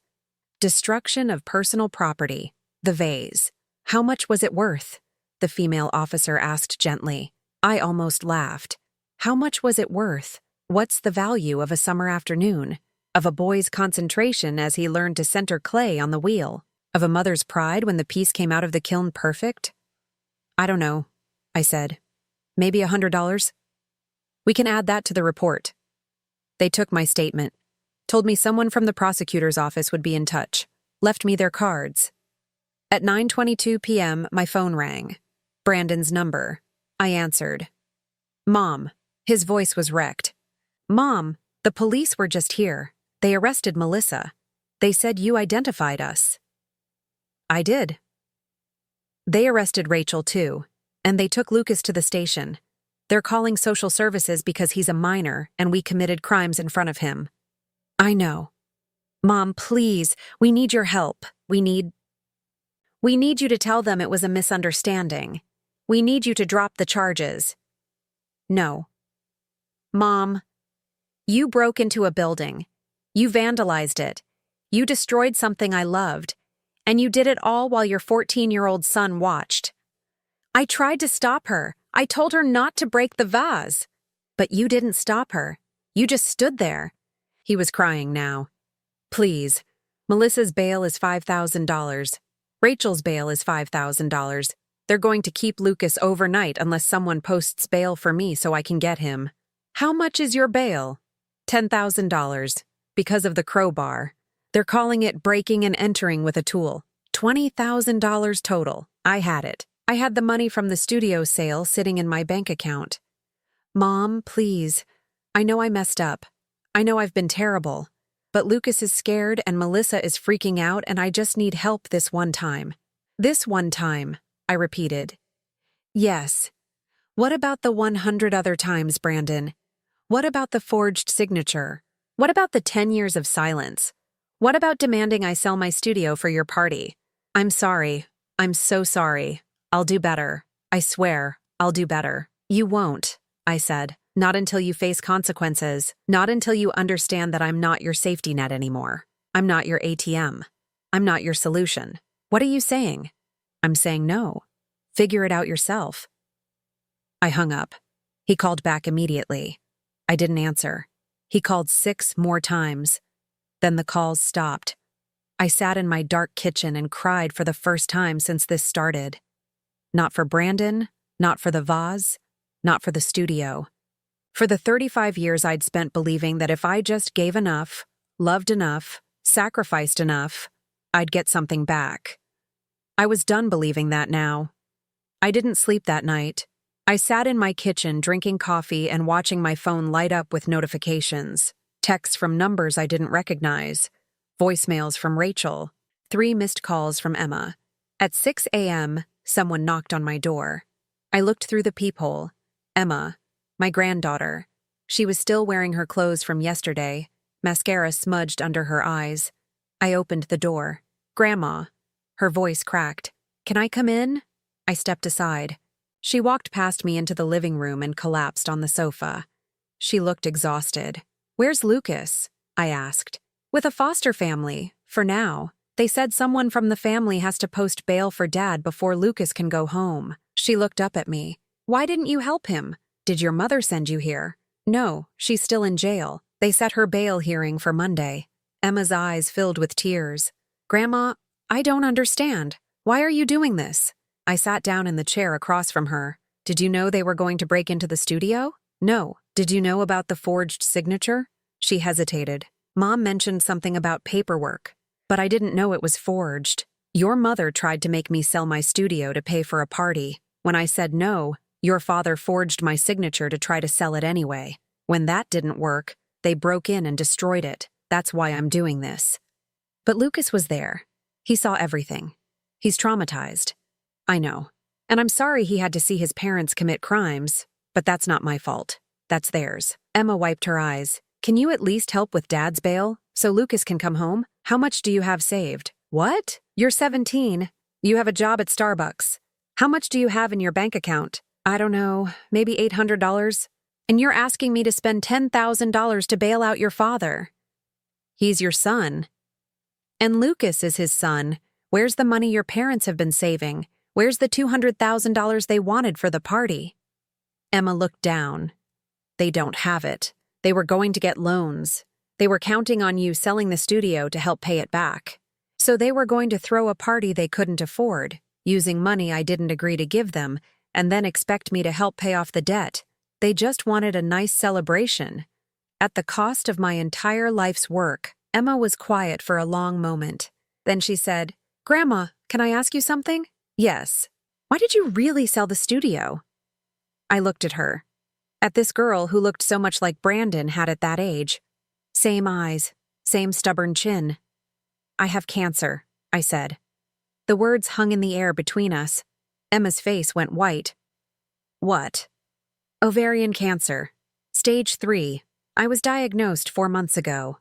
Destruction of personal property. The vase. How much was it worth? The female officer asked gently. I almost laughed. How much was it worth? What's the value of a summer afternoon? Of a boy's concentration as he learned to center clay on the wheel? Of a mother's pride when the piece came out of the kiln perfect? I don't know, I said. Maybe $100? We can add that to the report. They took my statement, told me someone from the prosecutor's office would be in touch, left me their cards. At 9:22 p.m., my phone rang. Brandon's number. I answered. Mom. His voice was wrecked. Mom, the police were just here. They arrested Melissa. They said you identified us. I did. They arrested Rachel too, and they took Lucas to the station. They're calling social services because he's a minor and we committed crimes in front of him. I know. Mom, please, we need your help. We need you to tell them it was a misunderstanding. We need you to drop the charges. No. Mom, you broke into a building. You vandalized it. You destroyed something I loved. And you did it all while your 14-year-old son watched. I tried to stop her. I told her not to break the vase. But you didn't stop her. You just stood there. He was crying now. Please. Melissa's bail is $5,000. Rachel's bail is $5,000. They're going to keep Lucas overnight unless someone posts bail for me so I can get him. How much is your bail? $10,000. Because of the crowbar. They're calling it breaking and entering with a tool. $20,000 total. I had it. I had the money from the studio sale sitting in my bank account. Mom, please. I know I messed up. I know I've been terrible. But Lucas is scared and Melissa is freaking out and I just need help this one time. This one time, I repeated. Yes. What about the 100 other times, Brandon? What about the forged signature? What about the 10 years of silence? What about demanding I sell my studio for your party? I'm sorry. I'm so sorry. I'll do better. I swear, I'll do better. You won't, I said. Not until you face consequences. Not until you understand that I'm not your safety net anymore. I'm not your ATM. I'm not your solution. What are you saying? I'm saying no. Figure it out yourself. I hung up. He called back immediately. I didn't answer. He called 6 more times. Then the calls stopped. I sat in my dark kitchen and cried for the first time since this started. Not for Brandon, not for the vase, not for the studio. For the 35 years I'd spent believing that if I just gave enough, loved enough, sacrificed enough, I'd get something back. I was done believing that now. I didn't sleep that night. I sat in my kitchen drinking coffee and watching my phone light up with notifications, texts from numbers I didn't recognize, voicemails from Rachel, 3 missed calls from Emma. At 6 a.m., someone knocked on my door. I looked through the peephole. Emma, my granddaughter. She was still wearing her clothes from yesterday, mascara smudged under her eyes. I opened the door. Grandma. Her voice cracked. Can I come in? I stepped aside. She walked past me into the living room and collapsed on the sofa. She looked exhausted. Where's Lucas? I asked. With a foster family, for now. They said someone from the family has to post bail for Dad before Lucas can go home. She looked up at me. Why didn't you help him? Did your mother send you here? No, she's still in jail. They set her bail hearing for Monday. Emma's eyes filled with tears. Grandma, I don't understand. Why are you doing this? I sat down in the chair across from her. Did you know they were going to break into the studio? No. Did you know about the forged signature? She hesitated. Mom mentioned something about paperwork, but I didn't know it was forged. Your mother tried to make me sell my studio to pay for a party. When I said no, your father forged my signature to try to sell it anyway. When that didn't work, they broke in and destroyed it. That's why I'm doing this. But Lucas was there. He saw everything. He's traumatized. I know. And I'm sorry he had to see his parents commit crimes, but that's not my fault. That's theirs. Emma wiped her eyes. Can you at least help with Dad's bail so Lucas can come home? How much do you have saved? What? You're 17. You have a job at Starbucks. How much do you have in your bank account? I don't know, maybe $800? And you're asking me to spend $10,000 to bail out your father. He's your son. And Lucas is his son. Where's the money your parents have been saving? Where's the $200,000 they wanted for the party? Emma looked down. They don't have it. They were going to get loans. They were counting on you selling the studio to help pay it back. So they were going to throw a party they couldn't afford, using money I didn't agree to give them, and then expect me to help pay off the debt. They just wanted a nice celebration. At the cost of my entire life's work. Emma was quiet for a long moment. Then she said, "Grandma, can I ask you something?" "Yes." "Why did you really sell the studio?" I looked at her. At this girl who looked so much like Brandon had at that age. Same eyes, same stubborn chin. "I have cancer," I said. The words hung in the air between us. Emma's face went white. "What?" "Ovarian cancer. Stage 3. I was diagnosed 4 months ago."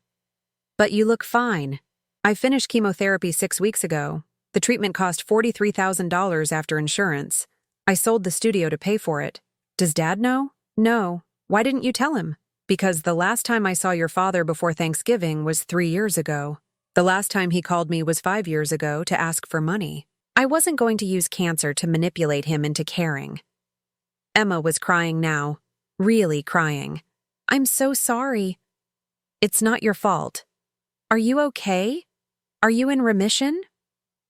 "But you look fine. I finished chemotherapy 6 weeks ago. The treatment cost $43,000 after insurance. I sold the studio to pay for it. Does Dad know?" "No. Why didn't you tell him?" "Because the last time I saw your father before Thanksgiving was 3 years ago. The last time he called me was 5 years ago to ask for money. I wasn't going to use cancer to manipulate him into caring." Emma was crying now. Really crying. "I'm so sorry." "It's not your fault. Are you okay? Are you in remission?"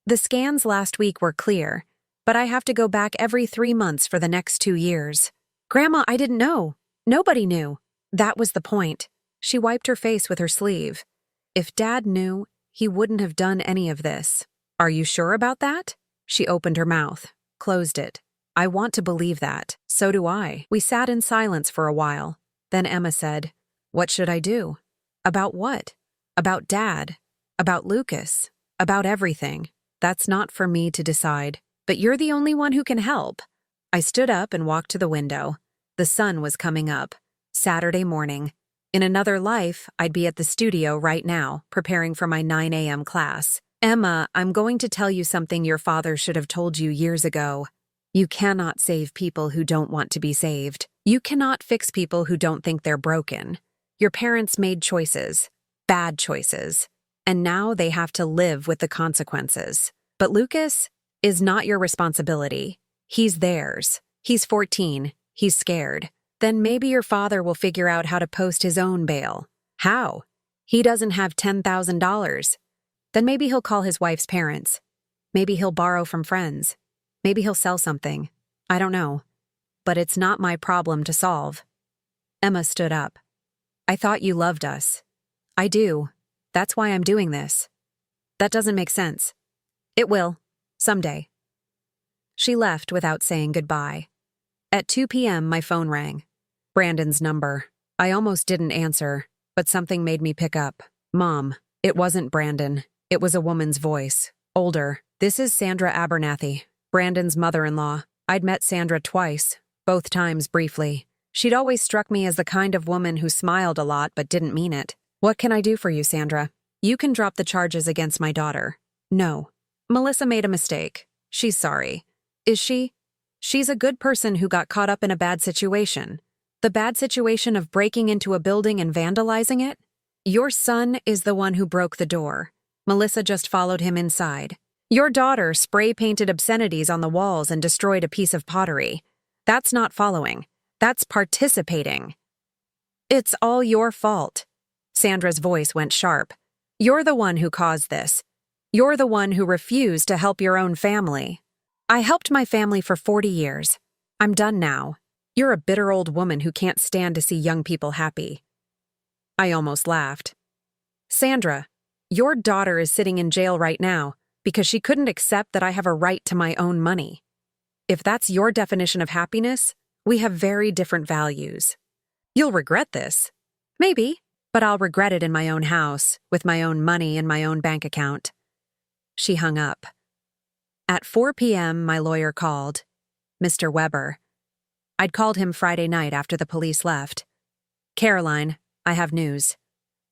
"The scans last week were clear, but I have to go back every 3 months for the next 2 years." "Grandma, I didn't know. Nobody knew." That was the point. She wiped her face with her sleeve. If Dad knew, he wouldn't have done any of this. "Are you sure about that?" She opened her mouth, closed it. "I want to believe that. So do I." We sat in silence for a while. Then Emma said, "What should I do?" "About what?" "About Dad. About Lucas. About everything. That's not for me to decide. But you're the only one who can help." I stood up and walked to the window. The sun was coming up. Saturday morning. In another life, I'd be at the studio right now, preparing for my 9 a.m. class. "Emma, I'm going to tell you something your father should have told you years ago. You cannot save people who don't want to be saved. You cannot fix people who don't think they're broken. Your parents made choices. Bad choices. And now they have to live with the consequences. But Lucas is not your responsibility. He's theirs. He's 14. He's scared. Then maybe your father will figure out how to post his own bail." "How?" "He doesn't have $10,000. Then maybe he'll call his wife's parents. Maybe he'll borrow from friends. Maybe he'll sell something. I don't know. But it's not my problem to solve." Emma stood up. "I thought you loved us." "I do. That's why I'm doing this." "That doesn't make sense." "It will. Someday." She left without saying goodbye. At 2 p.m., my phone rang. Brandon's number. I almost didn't answer, but something made me pick up. "Mom." It wasn't Brandon. It was a woman's voice. Older. "This is Sandra Abernathy, Brandon's mother-in-law. I'd met Sandra twice, both times briefly. She'd always struck me as the kind of woman who smiled a lot but didn't mean it. "What can I do for you, Sandra?" "You can drop the charges against my daughter." "No. Melissa made a mistake. She's sorry." "Is she?" "She's a good person who got caught up in a bad situation." "The bad situation of breaking into a building and vandalizing it?" "Your son is the one who broke the door. Melissa just followed him inside. Your daughter spray-painted obscenities on the walls and destroyed a piece of pottery. That's not following. That's participating." "It's all your fault." Sandra's voice went sharp. "You're the one who caused this. You're the one who refused to help your own family." "I helped my family for 40 years. I'm done now. You're a bitter old woman who can't stand to see young people happy." I almost laughed. "Sandra, your daughter is sitting in jail right now because she couldn't accept that I have a right to my own money. If that's your definition of happiness, we have very different values. You'll regret this. Maybe, but I'll regret it in my own house, with my own money in my own bank account." She hung up. At 4 p.m., my lawyer called. Mr. Weber. I'd called him Friday night after the police left. "Caroline, I have news.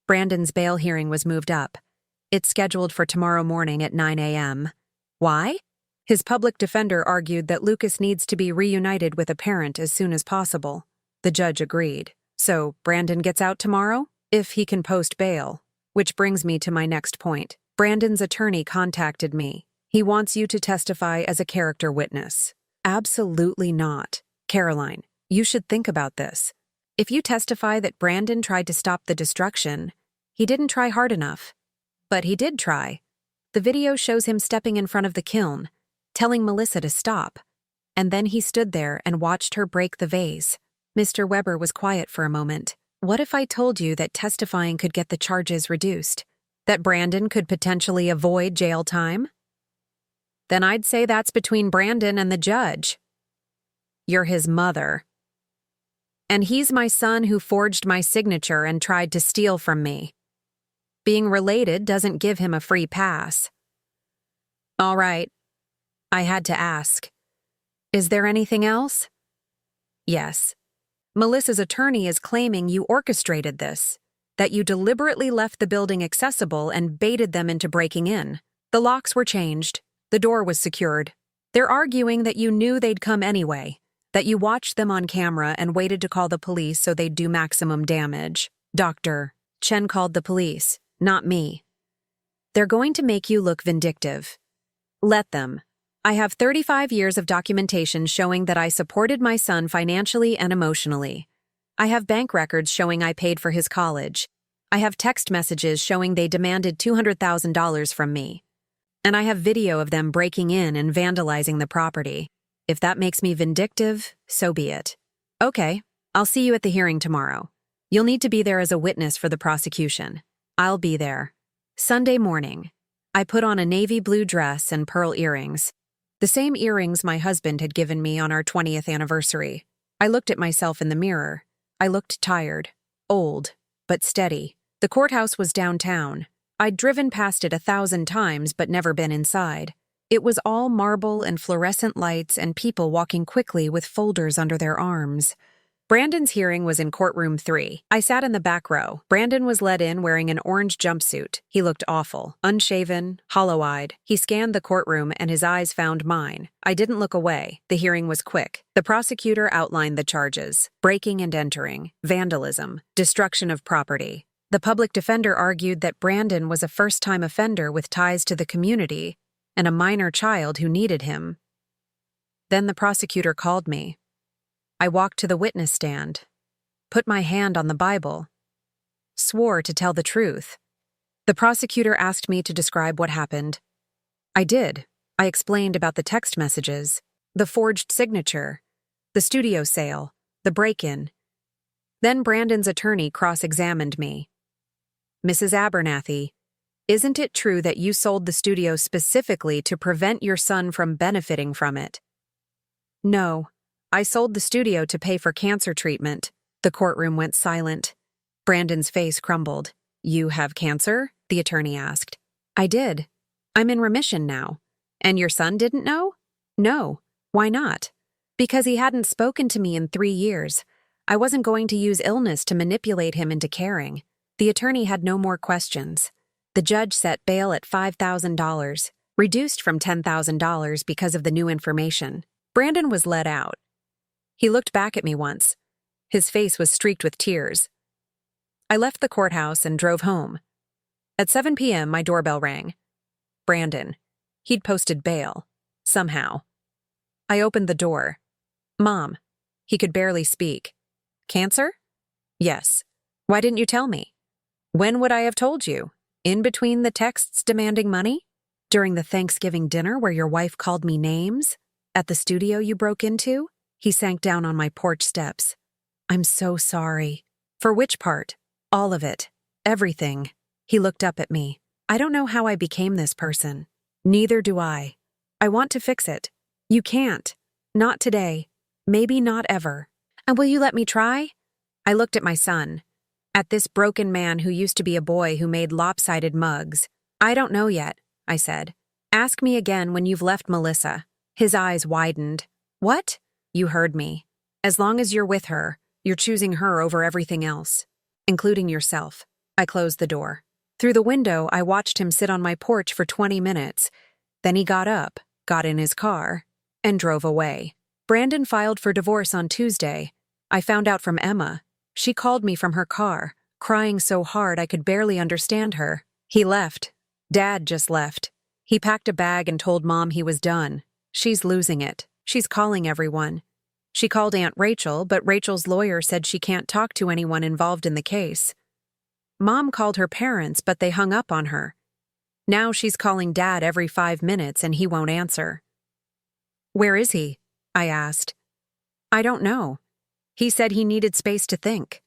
Brandon's bail hearing was moved up. It's scheduled for tomorrow morning at 9 a.m. Why? His public defender argued that Lucas needs to be reunited with a parent as soon as possible. The judge agreed. So, Brandon gets out tomorrow? If he can post bail. Which brings me to my next point. Brandon's attorney contacted me. He wants you to testify as a character witness. Absolutely not. Caroline, you should think about this. If you testify that Brandon tried to stop the destruction, he didn't try hard enough. But he did try. The video shows him stepping in front of the kiln, telling Melissa to stop. And then he stood there and watched her break the vase. Mr. Weber was quiet for a moment. What if I told you that testifying could get the charges reduced? That Brandon could potentially avoid jail time? Then I'd say that's between Brandon and the judge. You're his mother. And he's my son who forged my signature and tried to steal from me. Being related doesn't give him a free pass. All right. I had to ask. Is there anything else? Yes. Melissa's attorney is claiming you orchestrated this, that you deliberately left the building accessible and baited them into breaking in. The locks were changed. The door was secured. They're arguing that you knew they'd come anyway, that you watched them on camera and waited to call the police so they'd do maximum damage. Dr. Chen called the police, not me. They're going to make you look vindictive. Let them. I have 35 years of documentation showing that I supported my son financially and emotionally. I have bank records showing I paid for his college. I have text messages showing they demanded $200,000 from me. And I have video of them breaking in and vandalizing the property. If that makes me vindictive, so be it. Okay, I'll see you at the hearing tomorrow. You'll need to be there as a witness for the prosecution. I'll be there. Sunday morning. I put on a navy blue dress and pearl earrings. The same earrings my husband had given me on our 20th anniversary. I looked at myself in the mirror. I looked tired, old, but steady. The courthouse was downtown. I'd driven past it 1,000 times but never been inside. It was all marble and fluorescent lights and people walking quickly with folders under their arms. Brandon's hearing was in courtroom 3. I sat in the back row. Brandon was led in wearing an orange jumpsuit. He looked awful, unshaven, hollow-eyed. He scanned the courtroom and his eyes found mine. I didn't look away. The hearing was quick. The prosecutor outlined the charges: breaking and entering, vandalism, destruction of property. The public defender argued that Brandon was a first-time offender with ties to the community and a minor child who needed him. Then the prosecutor called me. I walked to the witness stand, put my hand on the Bible, swore to tell the truth. The prosecutor asked me to describe what happened. I did. I explained about the text messages, the forged signature, the studio sale, the break-in. Then Brandon's attorney cross-examined me. Mrs. Abernathy, isn't it true that you sold the studio specifically to prevent your son from benefiting from it? No. I sold the studio to pay for cancer treatment. The courtroom went silent. Brandon's face crumbled. You have cancer? The attorney asked. I did. I'm in remission now. And your son didn't know? No. Why not? Because he hadn't spoken to me in 3 years. I wasn't going to use illness to manipulate him into caring. The attorney had no more questions. The judge set bail at $5,000, reduced from $10,000 because of the new information. Brandon was let out. He looked back at me once. His face was streaked with tears. I left the courthouse and drove home. At 7 p.m., my doorbell rang. Brandon. He'd posted bail. Somehow. I opened the door. Mom. He could barely speak. Cancer? Yes. Why didn't you tell me? When would I have told you? In between the texts demanding money? During the Thanksgiving dinner where your wife called me names? At the studio you broke into? He sank down on my porch steps. I'm so sorry. For which part? All of it. Everything. He looked up at me. I don't know how I became this person. Neither do I. I want to fix it. You can't. Not today. Maybe not ever. And will you let me try? I looked at my son. At this broken man who used to be a boy who made lopsided mugs. I don't know yet, I said. Ask me again when you've left Melissa. His eyes widened. What? You heard me. As long as you're with her, you're choosing her over everything else. including yourself. I closed the door. Through the window, I watched him sit on my porch for 20 minutes. Then he got up, got in his car, and drove away. Brandon filed for divorce on Tuesday. I found out from Emma. She called me from her car, crying so hard I could barely understand her. He left. Dad just left. He packed a bag and told Mom he was done. She's losing it. She's calling everyone. She called Aunt Rachel, but Rachel's lawyer said she can't talk to anyone involved in the case. Mom called her parents, but they hung up on her. Now she's calling Dad every 5 minutes and he won't answer. Where is he? I asked. I don't know. He said he needed space to think.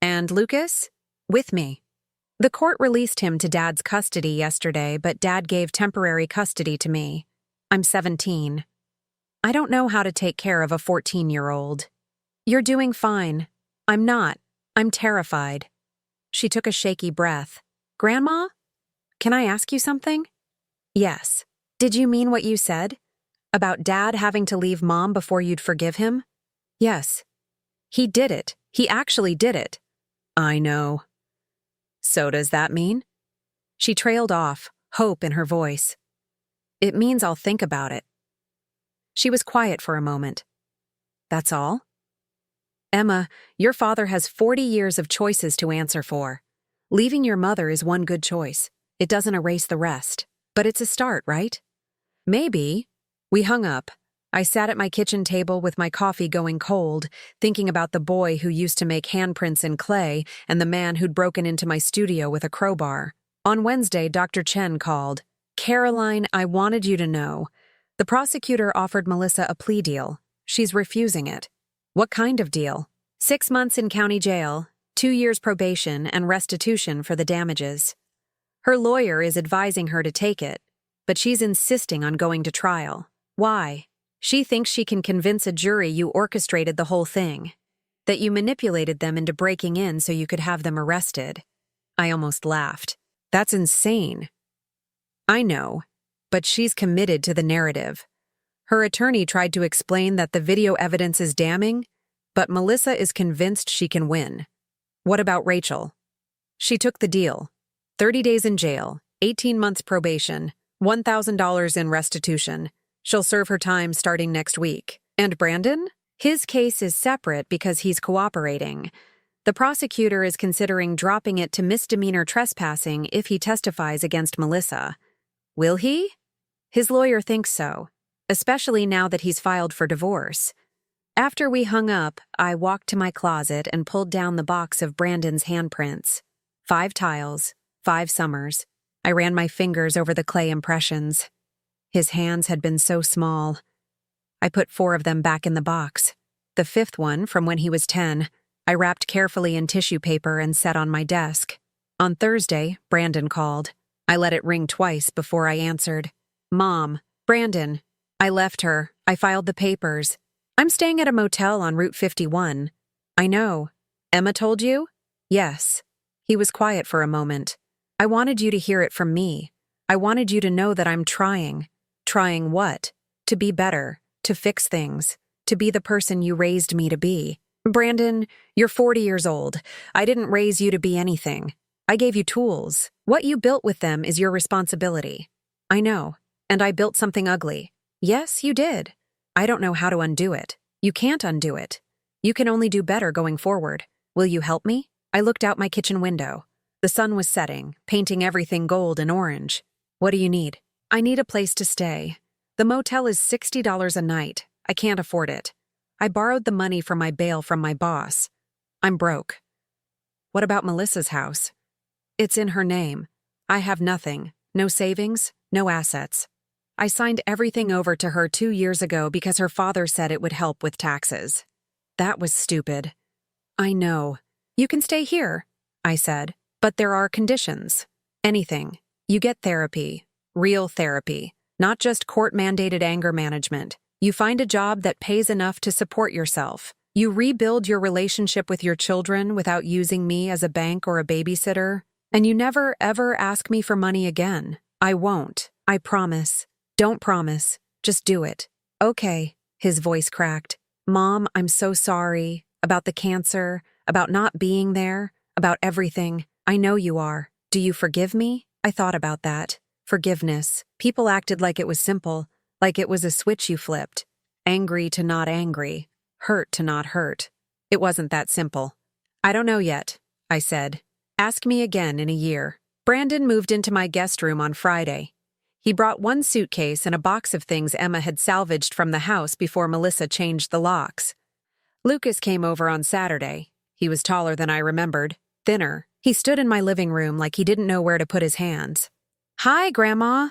And Lucas? With me. The court released him to Dad's custody yesterday, but Dad gave temporary custody to me. I'm 17. I don't know how to take care of a 14-year-old. You're doing fine. I'm not. I'm terrified. She took a shaky breath. Grandma? Can I ask you something? Yes. Did you mean what you said? About Dad having to leave Mom before you'd forgive him? Yes. He did it. He actually did it. I know. So does that mean? She trailed off, hope in her voice. It means I'll think about it. She was quiet for a moment. That's all? Emma, your father has 40 years of choices to answer for. Leaving your mother is one good choice. It doesn't erase the rest. But it's a start, right? Maybe. We hung up. I sat at my kitchen table with my coffee going cold, thinking about the boy who used to make handprints in clay and the man who'd broken into my studio with a crowbar. On Wednesday, Dr. Chen called. Caroline, I wanted you to know. The prosecutor offered Melissa a plea deal. She's refusing it. What kind of deal? 6 months in county jail, 2 years probation, and restitution for the damages. Her lawyer is advising her to take it, but she's insisting on going to trial. Why? She thinks she can convince a jury you orchestrated the whole thing, that you manipulated them into breaking in so you could have them arrested. I almost laughed. That's insane. I know, but she's committed to the narrative. Her attorney tried to explain that the video evidence is damning, but Melissa is convinced she can win. What about Rachel? She took the deal. 30 days in jail, 18 months probation, $1,000 in restitution. She'll serve her time starting next week. And Brandon? His case is separate because he's cooperating. The prosecutor is considering dropping it to misdemeanor trespassing if he testifies against Melissa. Will he? His lawyer thinks so, especially now that he's filed for divorce. After we hung up, I walked to my closet and pulled down the box of Brandon's handprints. 5 tiles, 5 summers. I ran my fingers over the clay impressions. His hands had been so small. I put 4 of them back in the box. The 5th one, from when he was 10, I wrapped carefully in tissue paper and set on my desk. On Thursday, Brandon called. I let it ring twice before I answered. Mom, Brandon. I left her. I filed the papers. I'm staying at a motel on Route 51. I know. Emma told you? Yes. He was quiet for a moment. I wanted you to hear it from me. I wanted you to know that I'm trying. Trying what? To be better, to fix things, to be the person you raised me to be. Brandon, you're 40 years old. I didn't raise you to be anything. I gave you tools. What you built with them is your responsibility. I know. And I built something ugly. Yes, you did. I don't know how to undo it. You can't undo it. You can only do better going forward. Will you help me? I looked out my kitchen window. The sun was setting, painting everything gold and orange. What do you need? I need a place to stay. The motel is $60 a night. I can't afford it. I borrowed the money for my bail from my boss. I'm broke. What about Melissa's house? It's in her name. I have nothing. No savings, no assets. I signed everything over to her 2 years ago because her father said it would help with taxes. That was stupid. I know. You can stay here, I said, but there are conditions. Anything. You get therapy. Real therapy. Not just court-mandated anger management. You find a job that pays enough to support yourself. You rebuild your relationship with your children without using me as a bank or a babysitter. And you never, ever ask me for money again. I won't. I promise. Don't promise. Just do it. Okay, his voice cracked. Mom, I'm so sorry. About the cancer, about not being there, About everything. I know you are. Do you forgive me? I thought about that. Forgiveness. People acted like it was simple, like it was a switch you flipped. Angry to not angry. Hurt to not hurt. It wasn't that simple. I don't know yet, I said. Ask me again in a year. Brandon moved into my guest room on Friday. He brought one suitcase and a box of things Emma had salvaged from the house before Melissa changed the locks. Lucas came over on Saturday. He was taller than I remembered, thinner. He stood in my living room like he didn't know where to put his hands. Hi, Grandma.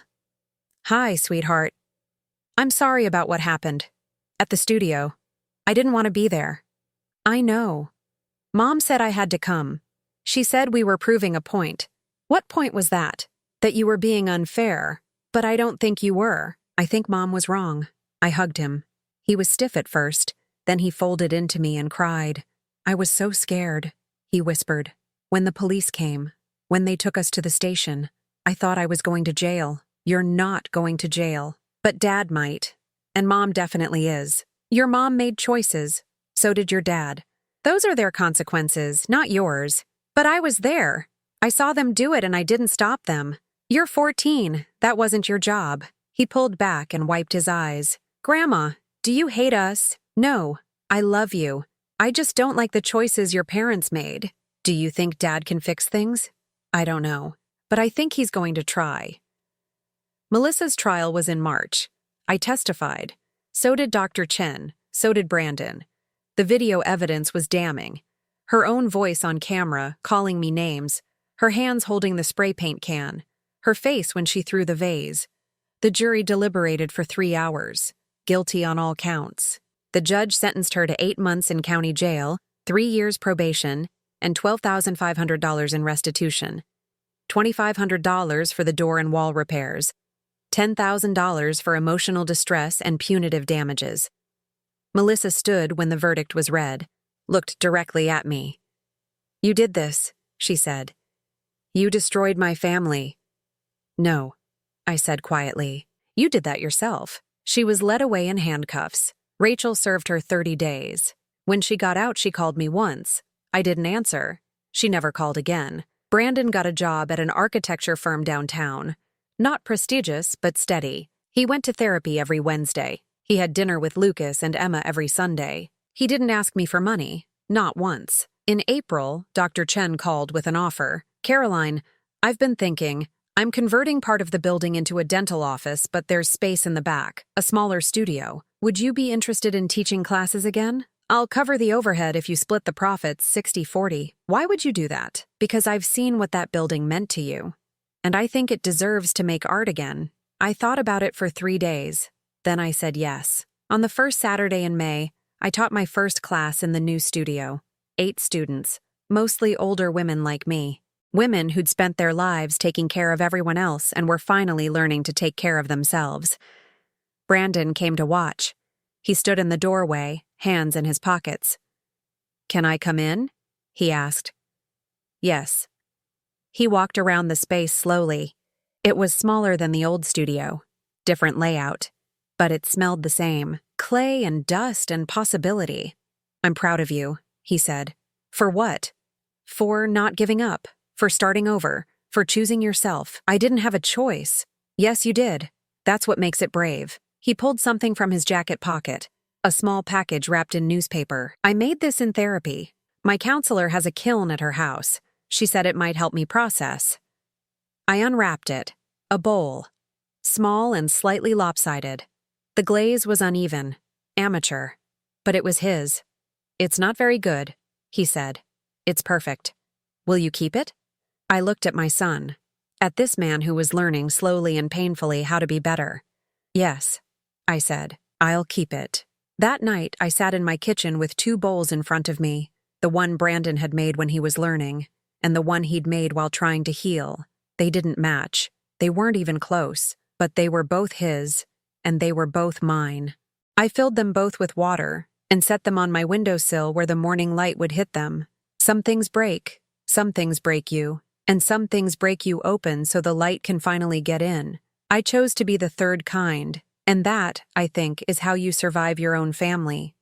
Hi, sweetheart. I'm sorry about what happened. At the studio. I didn't want to be there. I know. Mom said I had to come. She said we were proving a point. What point was that? That you were being unfair. But I don't think you were. I think Mom was wrong. I hugged him. He was stiff at first. Then he folded into me and cried. I was so scared, he whispered. When the police came, when they took us to the station, I thought I was going to jail. You're not going to jail. But Dad might. And Mom definitely is. Your mom made choices. So did your dad. Those are their consequences, not yours. But I was there. I saw them do it and I didn't stop them. You're 14. That wasn't your job. He pulled back and wiped his eyes. Grandma, do you hate us? No. I love you. I just don't like the choices your parents made. Do you think Dad can fix things? I don't know. But I think he's going to try. Melissa's trial was in March. I testified. So did Dr. Chen. So did Brandon. The video evidence was damning. Her own voice on camera, calling me names. Her hands holding the spray paint can. Her face when she threw the vase. The jury deliberated for 3 hours. Guilty on all counts. The judge sentenced her to 8 months in county jail, 3 years probation, and $12,500 in restitution. $2,500 for the door and wall repairs. $10,000 for emotional distress and punitive damages. Melissa stood when the verdict was read, looked directly at me. You did this, she said. You destroyed my family. No, I said quietly. You did that yourself. She was led away in handcuffs. Rachel served her 30 days. When she got out, she called me once. I didn't answer. She never called again. Brandon got a job at an architecture firm downtown. Not prestigious, but steady. He went to therapy every Wednesday. He had dinner with Lucas and Emma every Sunday. He didn't ask me for money. Not once. In April, Dr. Chen called with an offer. Caroline, I've been thinking. I'm converting part of the building into a dental office, but there's space in the back, a smaller studio. Would you be interested in teaching classes again? I'll cover the overhead if you split the profits 60-40. Why would you do that? Because I've seen what that building meant to you. And I think it deserves to make art again. I thought about it for 3 days. Then I said yes. On the first Saturday in May, I taught my first class in the new studio. 8 students, mostly older women like me. Women who'd spent their lives taking care of everyone else and were finally learning to take care of themselves. Brandon came to watch. He stood in the doorway, hands in his pockets. Can I come in? He asked. Yes. He walked around the space slowly. It was smaller than the old studio. Different layout. But it smelled the same. Clay and dust and possibility. I'm proud of you, he said. For what? For not giving up. For starting over. For choosing yourself. I didn't have a choice. Yes, you did. That's what makes it brave. He pulled something from his jacket pocket. A small package wrapped in newspaper. I made this in therapy. My counselor has a kiln at her house. She said it might help me process. I unwrapped it. A bowl. Small and slightly lopsided. The glaze was uneven. Amateur. But it was his. It's not very good, he said. It's perfect. Will you keep it? I looked at my son. At this man who was learning slowly and painfully how to be better. Yes, I said. I'll keep it. That night, I sat in my kitchen with 2 bowls in front of me. The one Brandon had made when he was learning, and the one he'd made while trying to heal. They didn't match. They weren't even close, but they were both his, and they were both mine. I filled them both with water and set them on my windowsill where the morning light would hit them. Some things break you, and some things break you open so the light can finally get in. I chose to be the third kind, and that, I think, is how you survive your own family.